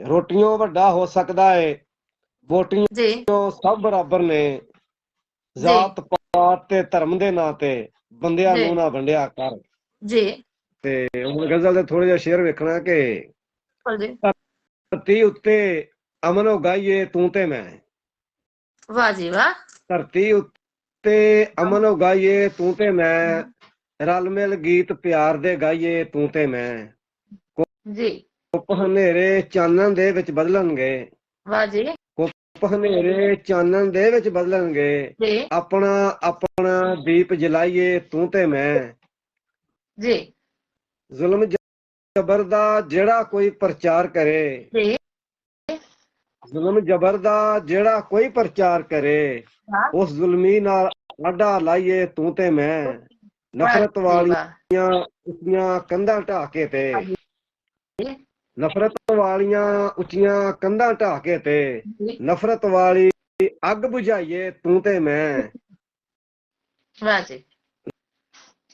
ਰੋਟੀਆਂ ਵੱਡਾ ਹੋ ਸਕਦਾ ਹੈ, ਵੋਟੀਆਂ जी ਸਭ ਬਰਾਬਰ ਨੇ, जी ਜਾਤ ਪਾਤ ਤੇ ਧਰਮ ਦੇ ਨਾਂ ਤੇ ਬੰਦਿਆਂ जी ਨੂੰ ਨਾ ਵੰਡਿਆ ਕਰ। जी ਤੇ ਹੁਣ ਗਜ਼ਲ ਦੇ ਥੋੜੇ ਜਿਹਾ ਸ਼ੇਰ ਵੇਖਣਾ ਕਿ बोल जी। ਧਰਤੀ ਉੱਤੇ ਅਮਨ ਉਗਾਈਏ ਤੂੰ ਤੇ ਮੈਂ, वाह जी वाह। ਧਰਤੀ ਉੱਤੇ ਅਮਨ ਉਗਾਈਏ ਤੂੰ ਤੇ ਮੈਂ, ਰਲ ਮਿਲ ਗੀਤ ਪਿਆਰ ਦੇ ਗਾਈਏ ਤੂੰ ਤੇ ਮੈਂ। जी ਕੁੱਪ ਹਨੇਰੇ ਚਾਨਣ ਦੇ ਵਿੱਚ ਬਦਲਣਗੇ, वाह जी ਕੁੱਪ ਹਨੇਰੇ ਚਾਨਣ ਦੇ ਵਿੱਚ ਬਦਲਣਗੇ, जी ਆਪਣਾ ਆਪਣਾ ਦੀਪ ਜਲਾਈਏ ਤੂੰ ਤੇ ਮੈਂ। जी ਜ਼ੁਲਮ ਜ਼ਬਰ ਦਾ ਜਿਹੜਾ ਕੋਈ ਪ੍ਰਚਾਰ ਕਰੇ, जी ਜ਼ੁਲਮ ਜ਼ਬਰ ਦਾ ਜਿਹੜਾ ਕੋਈ ਪ੍ਰਚਾਰ ਕਰੇ, वाह ਉਸ ਜ਼ੁਲਮੀ ਨਾਲ ਆਡਾ ਲਾਈਏ ਤੂੰ ਤੇ ਮੈਂ। वाह ਨਫ਼ਰਤ जी ਵਾਲੀਆਂ वाह। ਉੱਚੀਆਂ ਕੰਧਾਂ ਢਾਹ ਕੇ ਤੇ, जी ਨਫ਼ਰਤ ਵਾਲੀਆਂ ਉੱਚੀਆਂ ਕੰਧਾਂ ਢਾਹ ਕੇ ਤੇ, जी ਨਫ਼ਰਤ ਵਾਲੀ ਅੱਗ ਬੁਝਾਈਏ ਤੂੰ ਤੇ ਮੈਂ। वाह जी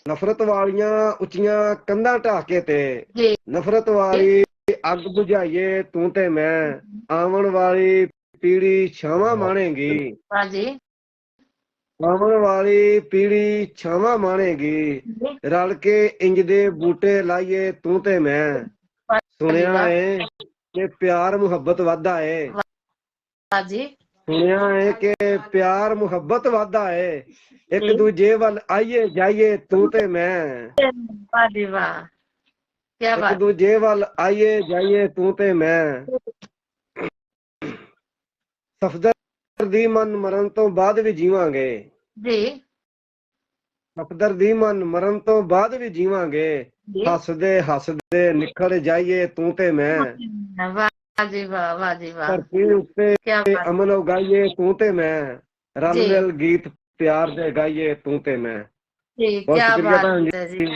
ਨਫ਼ਰਤ ਵਾਲੀਆਂ ਉੱਚੀਆਂ ਕੰਧਾਂ ਢਾਹ ਕੇ ਤੇ, जी ਨਫ਼ਰਤ ਵਾਲੀ ਅੱਗ ਬੁਝਾਈਏ ਤੂੰ ਤੇ ਮੈਂ। ਆਉਣ ਵਾਲੀ ਪੀੜੀ ਛਾਵਾਂ ਮਾਣੇਗੀ, वाह जी ਆਉਣ ਵਾਲੀ ਪੀੜੀ ਛਾਵਾਂ ਮਾਣੇਗੀ, जी ਰਲ ਕੇ ਇੰਜ ਦੇ ਬੂਟੇ ਲਾਈਏ ਤੂੰ ਤੇ ਮੈਂ। वाह जी ਸੁਣਿਆ वाह। ਏ ਕਿ ਪਿਆਰ ਮੁਹੱਬਤ ਵਾਧਾ ਏ, वाह जी ਸੁਣਿਆ ਏ ਕਿ ਪਿਆਰ ਮੁਹੱਬਤ ਵਾਧਾ ਏ, ਇੱਕ जी ਦੂਜੇ ਵੱਲ ਆਈਏ ਜਾਈਏ ਤੂੰ ਤੇ ਮੈਂ। वाह जी वाह। क्या ਇੱਕ बात ਦੂਜੇ ਵੱਲ ਆਈਏ ਜਾਈਏ ਤੂੰ ਤੇ ਮੈਂ। है। ਸਫਦਰ ਦੀ ਮਨ ਮਰਨ ਤੋਂ ਬਾਅਦ ਵੀ ਜੀਵਾਂਗੇ, जी ਸਫਦਰ ਦੀ ਮਨ ਮਰਨ ਤੋਂ ਬਾਅਦ ਵੀ ਜੀਵਾਂਗੇ, जी ਹੱਸਦੇ ਹੱਸਦੇ ਨਿਖਰ ਜਾਈਏ ਤੂੰ ਤੇ ਮੈਂ। वाह जी वाह। वाह जी वाह। ਧਰਤੀ ਉੱਤੇ क्या बात। ਅਮਨ ਉਗਾਈਏ ਤੂੰ ਤੇ ਮੈਂ, ਰਲ जी ਮਿਲ ਗੀਤ ਪਿਆਰ ਦੇ ਗਾਈਏ ਤੂੰ ਤੇ ਮੈਂ। जी ਬਹੁਤ क्या ਸ਼ੁਕਰੀਆ बात ਭੈਣ है ਜੀ। जी।